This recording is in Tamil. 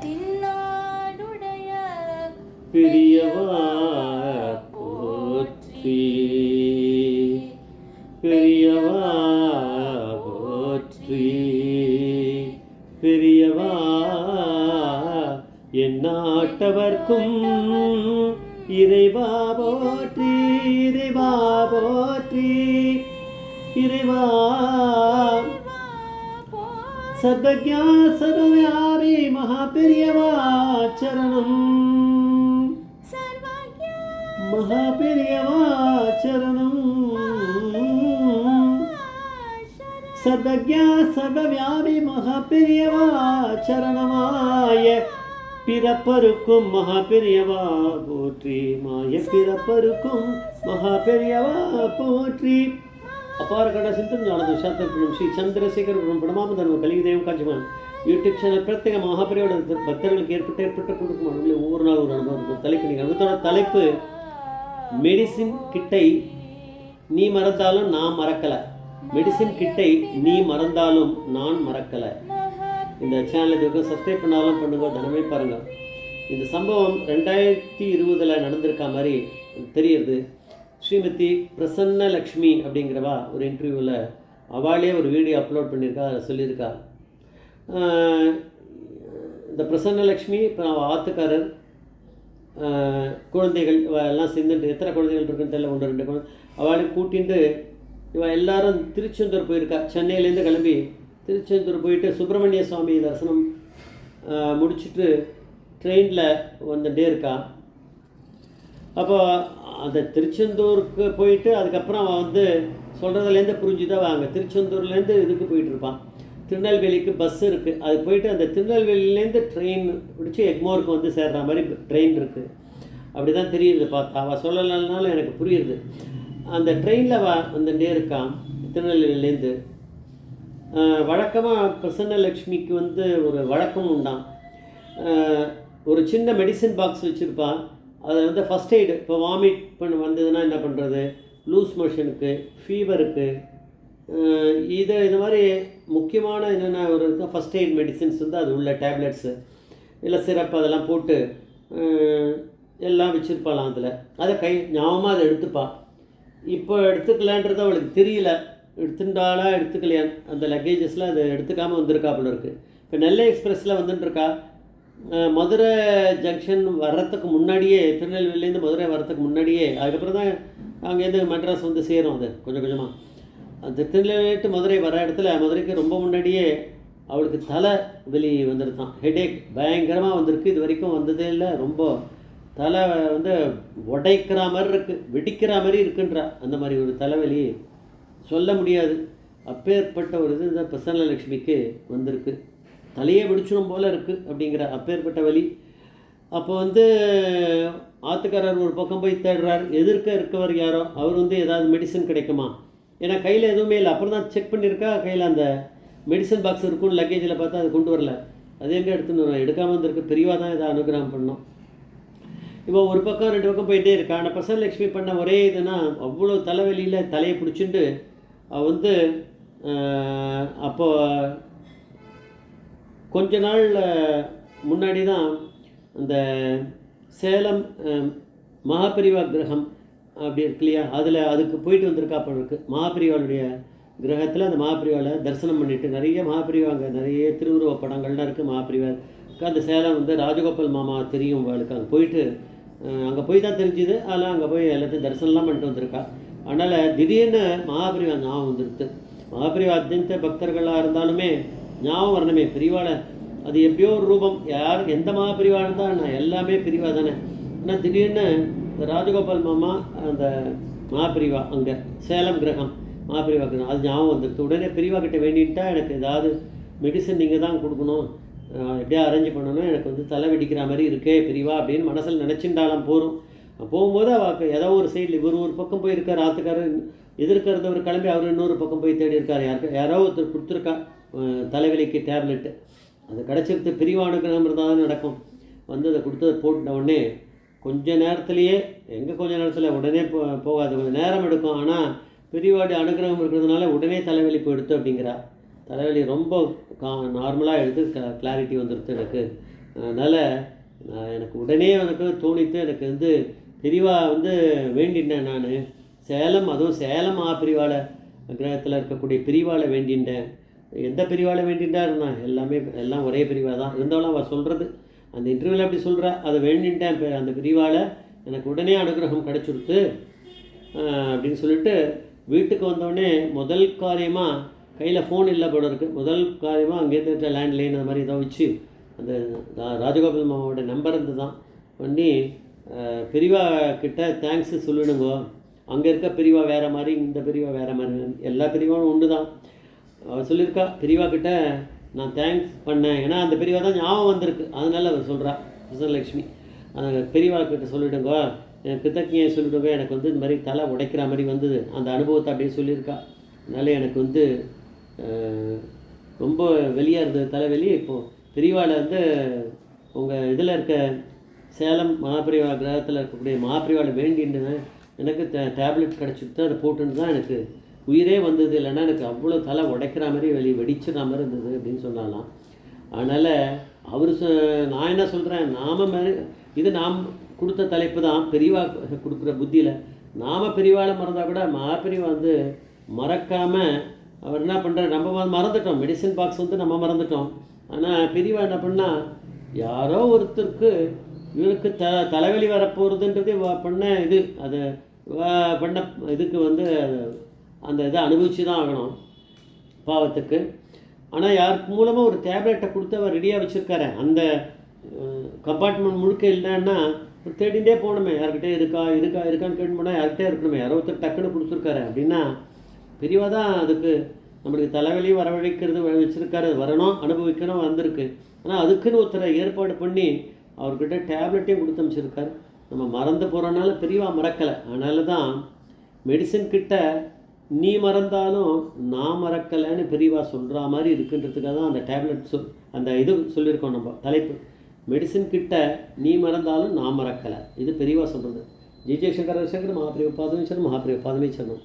தின்னாடுடைய பெரியவா போற்றி, பெரியவா போற்றி, பெரியவா எந்நாட்டவர்க்கும் இறைவா போற்றி, இறைவா போற்றி, இறைவா சர்வஜ்ஞா சர்வவியாபி மகாபெரியவா சரணம், மகாபெரியவா சரணம், சர்வஜ்ஞா சர்வவியாபி மகாபெரியவா சரணமாய பிறப்பருக்கும் மகாபெரியவா போற்றி, மாய பிறப்பருக்கும் மகாபெரியவா போற்றி. அபார கட சிந்தம் ஞானது சாத்திரம் ஸ்ரீ சந்திரசேகர் பிரமாமதன் கலிதேவம் காஞ்சிமான் யூடியூப் சேனல் பிரத்யேக மகாபெரியோட பக்தர்களுக்கு ஏற்பட்ட கொடுக்கும் அனுபவங்களை ஒவ்வொரு நாள் ஒரு அனுபவம் தலைப்பு. நீங்கள் அனுபவத்தோட தலைப்பு மெடிசின் கிட்டை நீ மறந்தாலும் நான் மறக்கலை, மெடிசின் கிட்டை நீ மறந்தாலும் நான் மறக்கலை. இந்த சேனல் இதுக்கு சப்ஸ்கிரைப் பண்ணாலும் பண்ணுங்க, தினமே பாருங்கள். இந்த சம்பவம் 2020 நடந்திருக்கா மாதிரி தெரியுது. ஸ்ரீமதி பிரசன்ன லக்ஷ்மி அப்படிங்கிறவா ஒரு இன்டர்வியூவில் அவளே ஒரு வீடியோ அப்லோட் பண்ணியிருக்கா. அதில் சொல்லியிருக்கா, இந்த பிரசன்ன லக்ஷ்மி இப்போ ஆத்துக்காரர் குழந்தைகள் எல்லாம் சேர்ந்துட்டு, எத்தனை குழந்தைகள் இருக்குன்னு தெரியல, 1-2 குழந்தை அவளை கூட்டிகிட்டு இவள் எல்லாரும் திருச்செந்தூர் போயிருக்கா. சென்னையிலேருந்து கிளம்பி திருச்செந்தூர் போயிட்டு சுப்பிரமணிய சுவாமி தரிசனம் முடிச்சுட்டு ட்ரெயினில் வந்துட்டே இருக்கா. அப்போ அந்த திருச்செந்தூருக்கு போயிட்டு அதுக்கப்புறம் அவன் வந்து சொல்கிறதுலேருந்து புரிஞ்சுதான் வாங்க திருச்செந்தூர்லேருந்து இதுக்கு போயிட்டுருப்பான். திருநெல்வேலிக்கு பஸ் இருக்குது, அது போயிட்டு அந்த திருநெல்வேலியிலேருந்து ட்ரெயின் பிடிச்சி எக்மோருக்கு வந்து சேர்ற மாதிரி ட்ரெயின் இருக்குது. அப்படி தான் தெரியுது பார்த்தா, அவள் சொல்லலைனாலும் எனக்கு புரியுது. அந்த ட்ரெயினில் வந்துட்டே இருக்கான் திருநெல்வேலியிலேருந்து. வழக்கமாக பிரசன்னலக்ஷ்மிக்கு வந்து ஒரு வழக்கம் உண்டான். ஒரு சின்ன மெடிசன் பாக்ஸ் வச்சுருப்பான். அதை வந்து ஃபஸ்ட் எய்டு, இப்போ வாமிட் வந்ததுன்னா என்ன பண்ணுறது, லூஸ் மோஷனுக்கு, ஃபீவருக்கு, இது மாதிரி முக்கியமான என்னென்ன ஒரு ஃபஸ்ட் எய்ட் மெடிசின்ஸ் வந்து அது உள்ள டேப்லெட்ஸு இல்லை சிரப் அதெல்லாம் போட்டு எல்லாம் வச்சுருப்பாளாம். அதில் அதை ஞாபகமாக அதை எடுத்துப்பாள். இப்போ எடுத்துக்கலான்றது அவளுக்கு தெரியல, எடுத்துட்டாளா எடுத்துக்கலையா. அந்த லக்கேஜஸில் அதை எடுத்துக்காமல் வந்திருக்கா போல இருக்குது. இப்போ நெல்லை எக்ஸ்பிரஸில் வந்துட்டுருக்கா. மதுரை ஜங்ஷன் வர்றதுக்கு முன்னாடியே, திருநெல்வேலியிலேருந்து மதுரை வர்றதுக்கு முன்னாடியே, அதுக்கப்புறம் தான் அங்கேருந்து மெட்ராஸ் வந்து சேரும். அது கொஞ்சம் கொஞ்சமாக அந்த திருநெல்வேலி டு மதுரை வர இடத்துல மதுரைக்கு ரொம்ப முன்னாடியே அவளுக்கு தலை வெளி வந்துருதான். ஹெடேக் பயங்கரமாக வந்திருக்கு. இது வரைக்கும் வந்ததே இல்லை. ரொம்ப தலை வந்து உடைக்கிற மாதிரி இருக்குது, வெடிக்கிற மாதிரி இருக்குன்றா. அந்த மாதிரி ஒரு தலைவலி சொல்ல முடியாது. அப்பேற்பட்ட ஒரு இது இந்த பிரசன்னலக்ஷ்மிக்கு வந்திருக்கு. தலையே வெடிச்சிடும் போல் இருக்குது அப்படிங்கிற அப்பேற்பட்ட வலி. அப்போ வந்து ஆத்துக்காரர் ஒரு பக்கம் போய் தேடுறார். எதிர்க்க இருக்கவர் யாரோ, அவர் வந்து ஏதாவது மெடிசன் கிடைக்குமா, ஏன்னா கையில் எதுவுமே இல்லை. அப்புறம் தான் செக் பண்ணியிருக்கா, கையில் அந்த மெடிசன் பாக்ஸ் இருக்குன்னு லக்கேஜில் பார்த்தா அது கொண்டு வரல. அது எங்கே எடுத்துன்னு வரும், எடுக்காமல் வந்திருக்கு. பெரியவா தான் இதை அனுகிரகம் பண்ணோம். இப்போ ஒரு பக்கம் 2 பக்கம் போயிட்டே இருக்கா. ஆனால் பிரசன்னலக்ஷ்மி பண்ண ஒரே இதுனா அவ்வளோ தலைவலியில் தலையை பிடிச்சிட்டு வந்து அப்போ கொஞ்ச நாள் முன்னாடி தான் அந்த சேலம் மகாபெரிவா கிரகம் அப்படி இருக்கு இல்லையா, அதுக்கு போயிட்டு வந்திருக்கா போல இருக்குது. மகாபெரிவாளுடைய கிரகத்தில் அந்த மகாபெரிவாவில் தரிசனம் பண்ணிவிட்டு நிறைய மகாபெரிவா அங்கே நிறைய திருவுருவ படங்கள்லாம் இருக்குது. மகாபெரிவாக்கு அந்த சேலம் வந்து ராஜகோபால் மாமா தெரியும் அவளுக்கு. அங்கே போயிட்டு அங்கே போய் தான் தெரிஞ்சுது. அதெல்லாம் அங்கே போய் எல்லாத்தையும் தரிசனம்லாம் பண்ணிட்டு வந்திருக்கா. அதனால் திடீர்னு மகாபெரிவா ஞாபகம் வந்துடுது. மகாபெரிவா அத்தியந்த பக்தர்களாக இருந்தாலுமே ஞாபகம் வரணுமே பெரியவாளை. அது எப்படியோ ஒரு ரூபம், யார் எந்த மகாபெரிவா இருந்தால் நான் எல்லாமே பெரியவா தானே. ஆனால் திடீர்னு ராஜகோபால் மாமா அந்த மகாபெரிவா அங்கே சேலம் கிரகம் மகாபெரிவா கிரகம் அது ஞாபகம் வந்துடுது. உடனே பெரியவா கிட்ட வேண்டிட்டா எனக்கு ஏதாவது மெடிசன் நீங்கள் தான் கொடுக்கணும், எப்படியா அரேஞ்ச் பண்ணணும், எனக்கு வந்து தலை வெடிக்கிற மாதிரி இருக்கே பெரியவா அப்படின்னு மனசில் நினச்சிட்டாலாம் போகும். போகும்போது அவள் ஏதோ ஒரு சைடில் இவர் ஒரு பக்கம் போயிருக்கார், ஆத்துக்காரர் எதிர்க்கிறதவர் கிளம்பி அவர் இன்னொரு பக்கம் போய் தேடி இருக்கார். யாரோ ஒருத்தர் கொடுத்துருக்கா தலைவலிக்கு டேப்லெட்டு. அது கிடச்சிருத்து. பெரியவா அனுகிரகம் இருந்தால் தான் நடக்கும். வந்து அதை கொடுத்ததை போட்ட உடனே கொஞ்ச நேரத்துலையே, எங்கே கொஞ்ச நேரத்தில் உடனே போகாது, கொஞ்சம் நேரம் எடுக்கும். ஆனால் பெரியவாடி அனுகிரகம் இருக்கிறதுனால உடனே தலைவலி போயிடுத்து அப்படிங்கிறா. தலைவலி ரொம்ப நார்மலாக எடுத்து கிளாரிட்டி வந்துடுது எனக்கு அதனால் எனக்கு உடனே எனக்கு தோணித்து, எனக்கு வந்து பெரியவா வந்து வேண்டினேன் நான். சேலம், அதுவும் சேலம் மகாபெரிவாள கிரகத்தில் இருக்கக்கூடிய பெரியவாளை வேண்டின்றேன். எந்த பெரியவாளை வேண்டின்றாருண்ணா எல்லாமே எல்லாம் ஒரே பெரியவா தான் இருந்தாலும் அவள் சொல்கிறது அந்த இன்டர்வியூவில் அப்படி சொல்கிறா. அதை வேண்டின்ட்டேன் அந்த பெரியவாளை எனக்கு உடனே அனுகிரகம் கிடச்சிடுத்து அப்படின்னு சொல்லிட்டு வீட்டுக்கு வந்தோடனே முதல் காரியமாக கையில் ஃபோன் இல்லை போல இருக்குது. முதல் காரியமாக அங்கேருந்து இருக்க லேண்ட்லைன் அந்த மாதிரி இதை வச்சு அந்த ராஜகோபால் மாமாவோட நம்பர் இருந்து தான் பண்ணி பெரியவா கிட்ட தேங்க்ஸு சொல்லிடுங்கோ. அங்கே இருக்க பெரியவா வேறு மாதிரி, இந்த பெரியவா வேறு மாதிரி, எல்லா பெரியவாவும் உண்டு தான். அவள் சொல்லியிருக்கா பெரியவா கிட்ட நான் தேங்க்ஸ் பண்ணேன், ஏன்னா அந்த பெரியவா தான் ஞாபகம் வந்திருக்கு, அதனால் அவர் சொல்கிறா கிருஷ்ணலக்ஷ்மி. பெரியவா கிட்ட சொல்லிவிடுங்க, எனக்கு கிருத்தஜ்ஞையை சொல்லிவிடுங்க, எனக்கு வந்து இந்த மாதிரி தலை உடைக்கிற மாதிரி வந்தது, அந்த அனுபவத்தை அப்படியே சொல்லியிருக்கா. அதனால எனக்கு வந்து ரொம்ப வெளியாக இருந்தது தலைவலி. இப்போது பெரியவாளை வந்து உங்கள் இதில் இருக்க சேலம் மகாபெரிவா கிரகத்தில் இருக்கக்கூடிய மகாபெரிவாளை வேண்டின்னு எனக்கு டேப்லெட் கிடச்சிட்டு அதை போட்டுன்னு தான் எனக்கு உயிரே வந்தது. இல்லைன்னா எனக்கு அவ்வளோ தலை உடைக்கிற மாதிரி வெடிச்சுற மாதிரி இருந்தது அப்படின்னு சொன்னாலாம். அதனால் அவர் நான் என்ன சொல்கிறேன், இது நாம் கொடுத்த தலைப்பு தான் பெரியவா கொடுக்குற புத்தியில். நாம் பெரியவாளை மறந்தால் கூட மகாபெரிவா வந்து மறக்காமல் அவர் என்ன பண்ணுறார், நம்ம மறந்துட்டோம், மெடிசன் பாக்ஸ் வந்து நம்ம மறந்துட்டோம். ஆனால் பெரியவா என்ன பண்ணால் யாரோ ஒருத்தருக்கு இவருக்கு தலைவலி வரப்போகிறதுன்றது பண்ண இது அது பண்ண இதுக்கு வந்து அந்த இதை அனுபவித்து தான் ஆகணும் பாவத்துக்கு. ஆனால் யாருக்கு மூலமாக ஒரு டேப்லெட்டை கொடுத்து அவர் ரெடியாக வச்சுருக்காரு. அந்த கம்பார்ட்மெண்ட் முழுக்க இல்லைன்னா தேடிகிட்டே போகணுமே, யார்கிட்டே இருக்கான்னு கேட்டு போனால் யார்கிட்டே இருக்கணுமே, யாரோ ஒருத்தர் டக்குன்னு கொடுத்துருக்காரு அப்படின்னா பெரியவா தான் அதுக்கு நம்மளுக்கு தலைவலியும் வரவழைக்கிறது வச்சுருக்காரு, வரணும் அனுபவிக்கணும் வந்திருக்கு. ஆனால் அதுக்குன்னு ஒருத்தரை ஏற்பாடு பண்ணி அவர்கிட்ட டேப்லெட்டையும் கொடுத்து அமைச்சிருக்காரு. நம்ம மறந்து போகிறனால பெரியவா மறக்கலை. அதனால தான் மெடிசன் கிட்ட நீ மறந்தாலும் நான் மறக்கலைன்னு பெரியவா சொல்கிற மாதிரி இருக்குன்றதுக்காக தான் அந்த டேப்லெட் அந்த இது சொல்லியிருக்கோம் நம்ம தலைப்பு. மெடிசன் கிட்ட நீ மறந்தாலும் நான் மறக்கலை, இது பெரியவா சொல்கிறது. ஜெய் ஜெய்சங்கர சங்கர் மகாபிரிவ பாதமே சரணம், மகாபிரிவ பாதமே சரணம்.